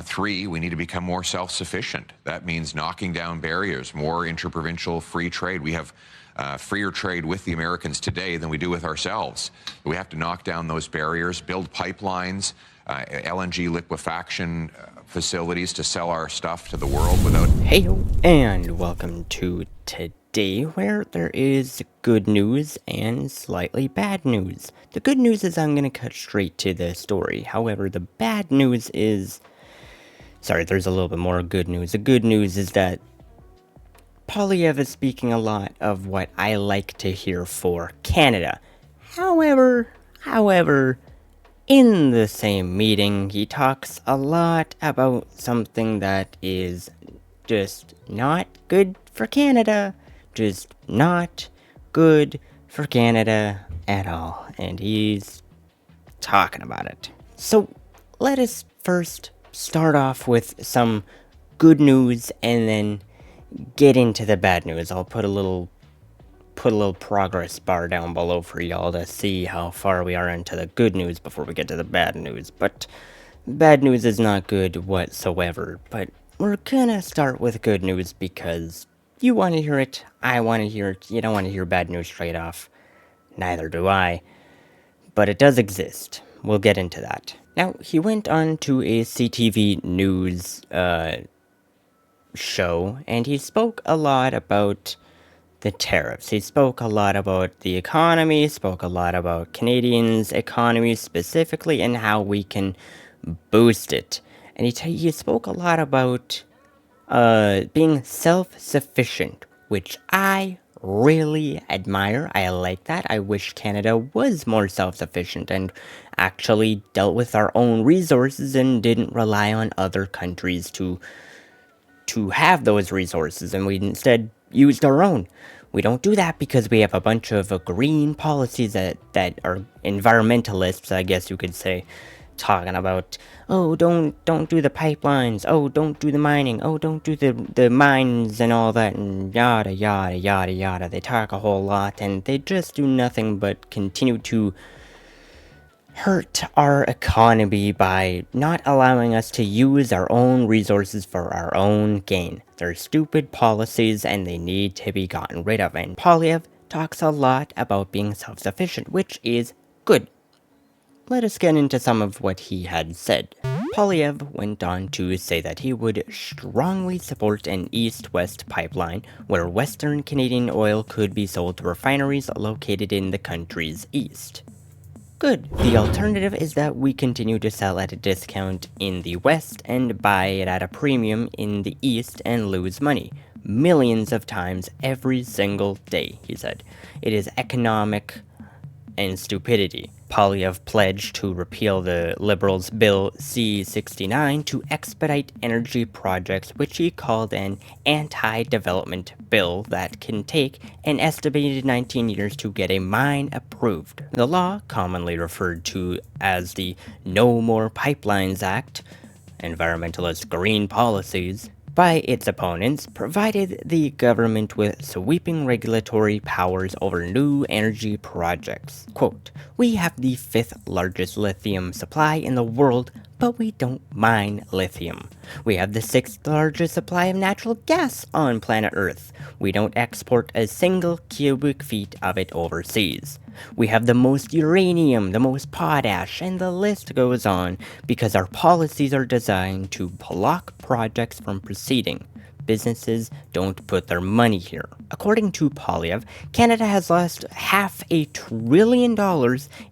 Three, we need to become more self-sufficient. That means knocking down barriers, more interprovincial free trade. We have freer trade with the Americans today than we do with ourselves. We have to knock down those barriers, build pipelines, LNG liquefaction facilities to sell our stuff to the world without... Heyo, and welcome to today, where there is good news and slightly bad news. The good news is I'm going to cut straight to the story. However, the bad news is... Sorry, there's a little bit more good news. The good news is that Poilievre is speaking a lot of what I like to hear for Canada. However, in the same meeting, he talks a lot about something that is just not good for Canada. Just not good for Canada at all. And he's talking about it. So let us first start off with some good news and then get into the bad news. I'll put a little progress bar down below for y'all to see how far we are into the good news before we get to the bad news. But bad news is not good whatsoever. But we're gonna start with good news because you want to hear it, I want to hear it, you don't want to hear bad news straight off. Neither do I. But it does exist. We'll get into that. Now, he went on to a CTV News show, and he spoke a lot about the tariffs. He spoke a lot about the economy, spoke a lot about Canadians' economy specifically, and how we can boost it. And he spoke a lot about being self-sufficient, which I really admire. I like that. I wish Canada was more self-sufficient and actually dealt with our own resources and didn't rely on other countries to have those resources, and we instead used our own. We don't do that because we have a bunch of green policies that are environmentalists, I guess you could say, talking about, oh, don't do the pipelines, oh, don't do the mining, oh, don't do the mines and all that, and yada, yada, yada, yada. They talk a whole lot, and they just do nothing but continue to hurt our economy by not allowing us to use our own resources for our own gain. They're stupid policies and they need to be gotten rid of, and Poilievre talks a lot about being self-sufficient, which is good. Let us get into some of what he had said. Poilievre went on to say that he would strongly support an east-west pipeline where Western Canadian oil could be sold to refineries located in the country's east. Good. The alternative is that we continue to sell at a discount in the west and buy it at a premium in the east and lose money. Millions of times every single day, he said. It is economic and stupidity. Poilievre pledged to repeal the Liberals' Bill C-69 to expedite energy projects, which he called an anti-development bill that can take an estimated 19 years to get a mine approved. The law, commonly referred to as the No More Pipelines Act, environmentalist green policies, by its opponents, provided the government with sweeping regulatory powers over new energy projects. Quote, "We have the 5th largest lithium supply in the world, but we don't mine lithium. We have the 6th largest supply of natural gas on planet Earth. We don't export a single cubic feet of it overseas. We have the most uranium, the most potash, and the list goes on because our policies are designed to block projects from proceeding. Businesses don't put their money here." According to Poilievre, Canada has lost $500 billion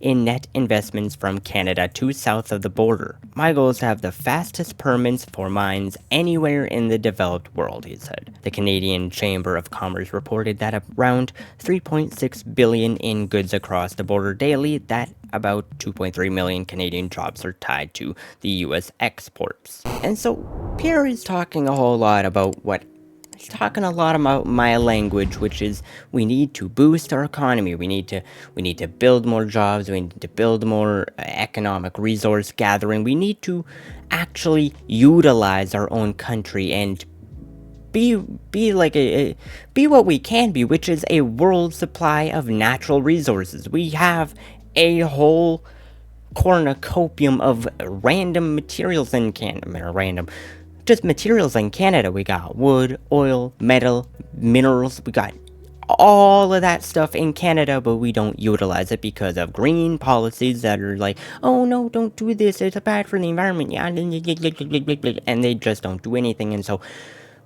in net investments from Canada to south of the border. "My goal is to have the fastest permits for mines anywhere in the developed world," he said. The Canadian Chamber of Commerce reported that around 3.6 billion in goods across the border daily, that about 2.3 million Canadian jobs are tied to the US exports. And so Pierre is talking a whole lot about he's talking a lot about my language, which is we need to boost our economy. We need to build more jobs. We need to build more economic resource gathering. We need to actually utilize our own country and be what we can be, which is a world supply of natural resources. We have a whole cornucopium of random materials in Canada. Just materials in Canada. We got wood, oil, metal, minerals. We got all of that stuff in Canada, but we don't utilize it because of green policies that are like, oh no, don't do this, it's bad for the environment, yeah, and they just don't do anything, and so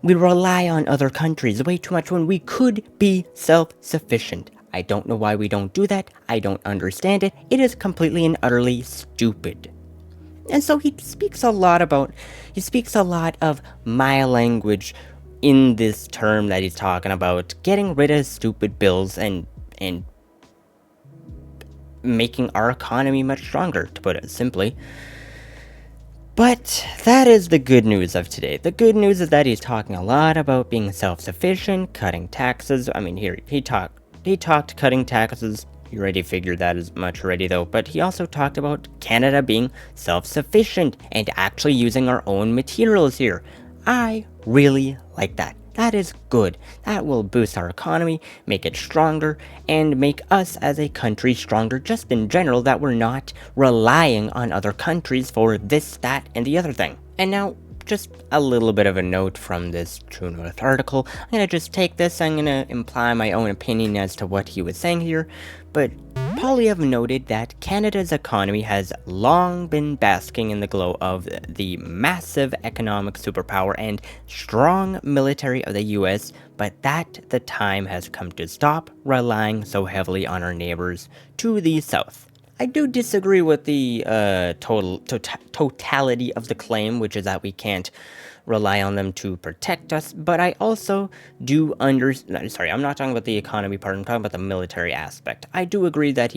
we rely on other countries way too much when we could be self-sufficient. I don't know why we don't do that. I don't understand it. It is completely and utterly stupid. And so he speaks a lot of my language in this term that he's talking about, getting rid of stupid bills and making our economy much stronger, to put it simply. But that is the good news of today. The good news is that he's talking a lot about being self-sufficient, cutting taxes. I mean, here he talked cutting taxes. You already figured that as much already though, but he also talked about Canada being self-sufficient and actually using our own materials here. I really like that. That is good. That will boost our economy, make it stronger, and make us as a country stronger just in general, that we're not relying on other countries for this, that, and the other thing. And now, just a little bit of a note from this True North article. I'm gonna just take this, I'm gonna imply my own opinion as to what he was saying here, but Poilievre noted that Canada's economy has long been basking in the glow of the massive economic superpower and strong military of the US, but that the time has come to stop relying so heavily on our neighbors to the south. I do disagree with the totality of the claim, which is that we can't rely on them to protect us, but I also do sorry, I'm not talking about the economy part, I'm talking about the military aspect. I do agree that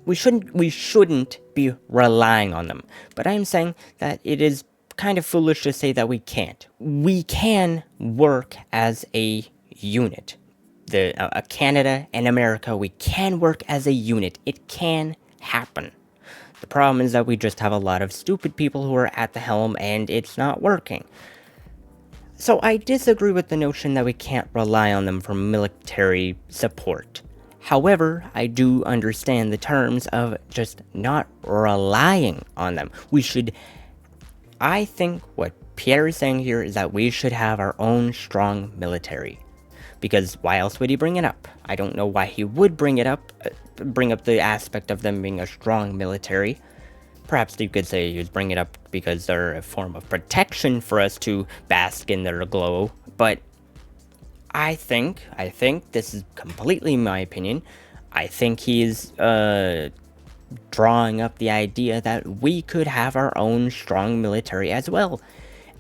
we shouldn't be relying on them, but I'm saying that it is kind of foolish to say that we can't. We can work as a unit. Canada and America, we can work as a unit. It can happen. The problem is that we just have a lot of stupid people who are at the helm and it's not working. So I disagree with the notion that we can't rely on them for military support. However, I do understand the terms of just not relying on them. I think what Pierre is saying here is that we should have our own strong military. Because why else would he bring it up? I don't know why he would bring up the aspect of them being a strong military. Perhaps you could say he was bringing it up because they're a form of protection for us to bask in their glow. But I think this is completely my opinion. I think he's drawing up the idea that we could have our own strong military as well.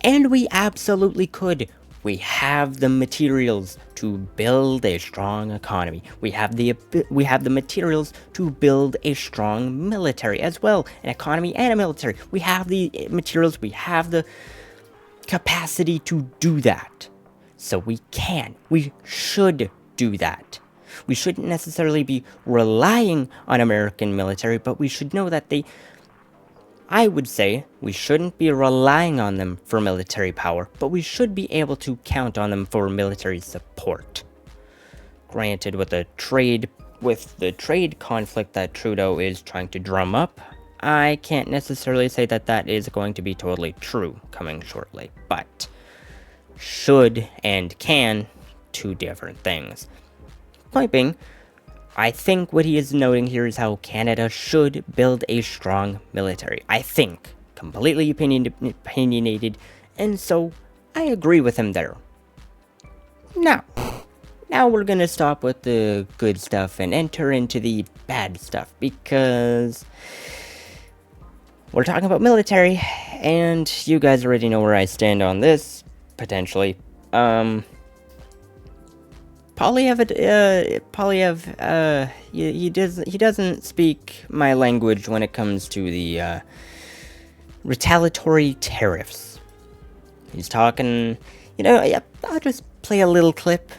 And we absolutely could. We have the materials to build a strong economy. We have the materials to build a strong military as well, an economy and a military. We have the materials, we have the capacity to do that. So we should do that. We shouldn't necessarily be relying on American military, but we should know that I would say we shouldn't be relying on them for military power, but we should be able to count on them for military support. Granted, with the trade conflict that Trudeau is trying to drum up, I can't necessarily say that that is going to be totally true coming shortly, but should and can, two different things. Point being, I think what he is noting here is how Canada should build a strong military. I think. Completely opinionated, and so I agree with him there. Now we're gonna stop with the good stuff and enter into the bad stuff, because we're talking about military, and you guys already know where I stand on this, potentially. Poilievre, he doesn't speak my language when it comes to the retaliatory tariffs. He's talking, I'll just play a little clip,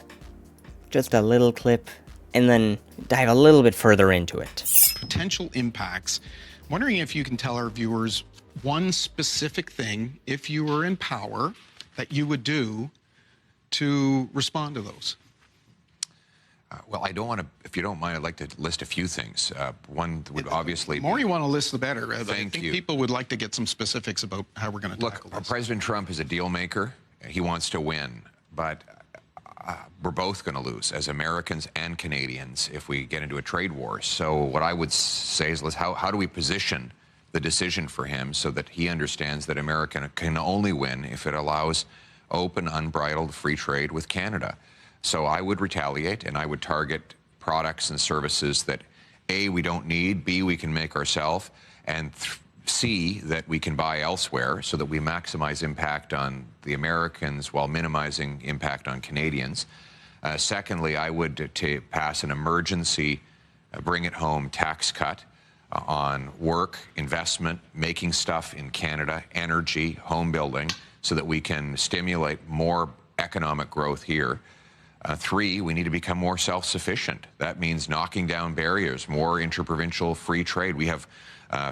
and then dive a little bit further into it. Potential impacts. Wondering if you can tell our viewers one specific thing, if you were in power, that you would do to respond to those. Well, I don't want to, if you don't mind, I'd like to list a few things. One would obviously The more you want to list, the better. I Thank think you. people would like to get some specifics about how we're going to Look, tackle this. President Trump is a deal maker. He wants to win, but we're both going to lose as Americans and Canadians if we get into a trade war. So what I would say is, how do we position the decision for him so that he understands that America can only win if it allows open, unbridled free trade with Canada? So I would retaliate, and I would target products and services that, A, we don't need, B, we can make ourselves, and C, that we can buy elsewhere so that we maximize impact on the Americans while minimizing impact on Canadians. Secondly, I would pass an emergency, bring it home tax cut on work, investment, making stuff in Canada, energy, home building, so that we can stimulate more economic growth here. Three, we need to become more self-sufficient. That means knocking down barriers, more interprovincial free trade. We have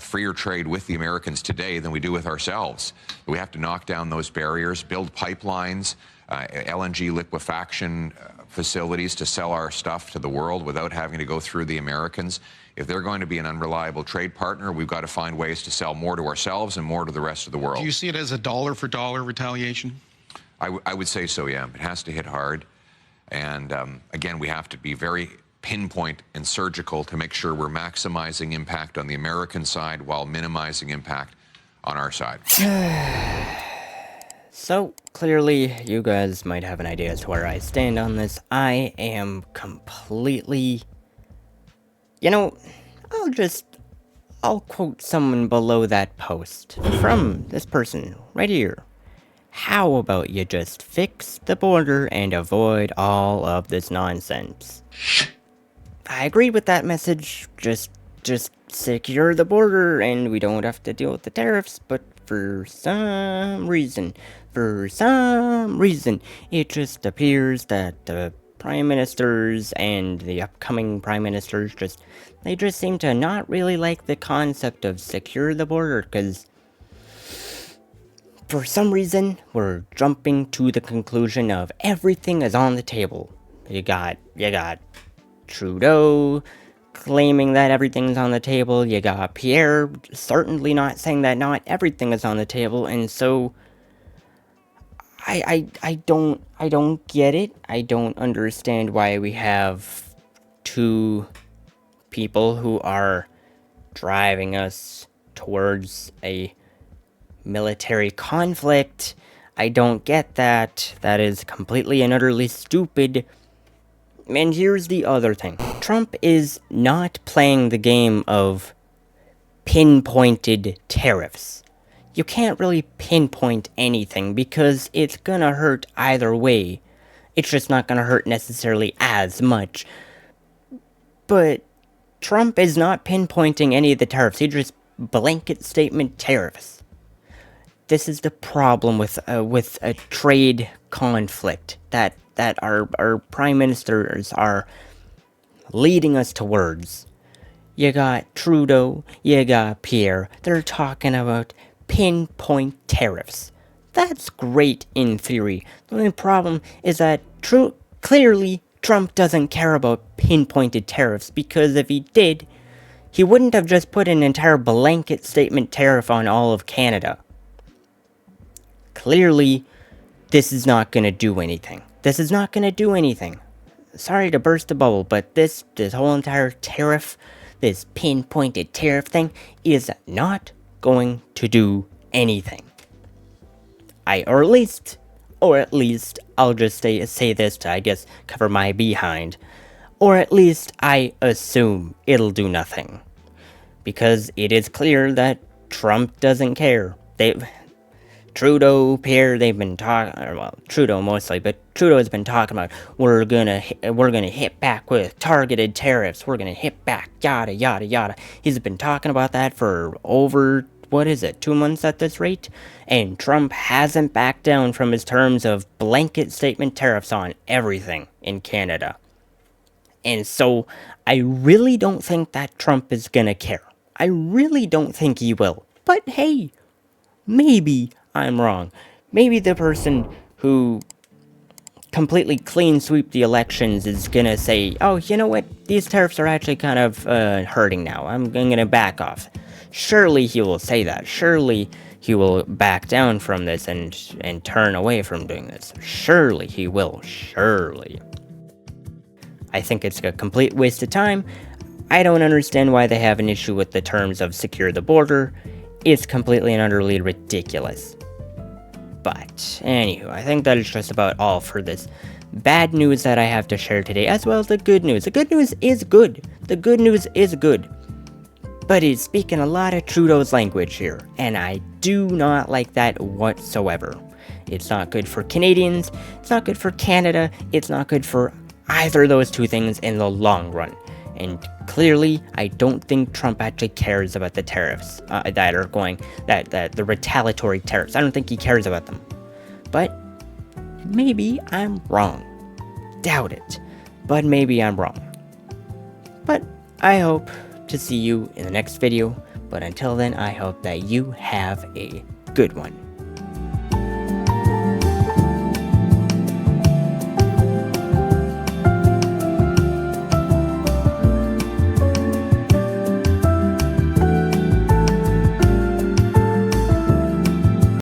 freer trade with the Americans today than we do with ourselves. We have to knock down those barriers, build pipelines, LNG liquefaction facilities to sell our stuff to the world without having to go through the Americans. If they're going to be an unreliable trade partner, we've got to find ways to sell more to ourselves and more to the rest of the world. Do you see it as a dollar-for-dollar retaliation? I would say so, yeah. It has to hit hard. And again, we have to be very pinpoint and surgical to make sure we're maximizing impact on the American side while minimizing impact on our side. So, clearly, you guys might have an idea as to where I stand on this. I am completely... You know, I'll quote someone below that post from this person right here. How about you just fix the border and avoid all of this nonsense? I agree with that message. Just secure the border and we don't have to deal with the tariffs, but for some reason, it just appears that the prime ministers and the upcoming prime ministers they just seem to not really like the concept of secure the border, because for some reason, we're jumping to the conclusion of everything is on the table. You got Trudeau claiming that everything's on the table. You got Pierre certainly not saying that not everything is on the table, and so I don't get it. I don't understand why we have two people who are driving us towards a military conflict. I don't get that. That is completely and utterly stupid. And here's the other thing. Trump is not playing the game of pinpointed tariffs. You can't really pinpoint anything because it's gonna hurt either way. It's just not gonna hurt necessarily as much. But Trump is not pinpointing any of the tariffs. He just blanket statement tariffs. This is the problem with a trade conflict that our prime ministers are leading us towards. You got Trudeau, you got Pierre. They're talking about pinpoint tariffs. That's great in theory. The only problem is that clearly Trump doesn't care about pinpointed tariffs, because if he did, he wouldn't have just put an entire blanket statement tariff on all of Canada. Clearly, this is not going to do anything. This is not going to do anything. Sorry to burst the bubble, but this whole entire tariff, this pinpointed tariff thing, is not going to do anything. Or at least, I'll just say this to, I guess, cover my behind. Or at least, I assume it'll do nothing. Because it is clear that Trump doesn't care. Trudeau, Pierre, they've been talking, well, Trudeau mostly, but Trudeau has been talking about, we're gonna hit back with targeted tariffs, we're gonna hit back, yada, yada, yada. He's been talking about that for over, 2 months at this rate? And Trump hasn't backed down from his terms of blanket statement tariffs on everything in Canada. And so, I really don't think that Trump is gonna care. I really don't think he will. But hey, maybe I'm wrong. Maybe the person who completely clean sweep the elections is gonna say, oh, you know what, these tariffs are actually kind of hurting now, I'm gonna back off. Surely he will say that. Surely he will back down from this and turn away from doing this. Surely he will. Surely. I think it's a complete waste of time. I don't understand why they have an issue with the terms of secure the border. It's completely and utterly ridiculous. But, anywho, I think that is just about all for this bad news that I have to share today, as well as the good news. The good news is good. The good news is good. But he's speaking a lot of Trudeau's language here, and I do not like that whatsoever. It's not good for Canadians, it's not good for Canada, it's not good for either of those two things in the long run. And clearly, I don't think Trump actually cares about the tariffs that are going, that the retaliatory tariffs. I don't think he cares about them. But maybe I'm wrong. Doubt it. But maybe I'm wrong. But I hope to see you in the next video. But until then, I hope that you have a good one.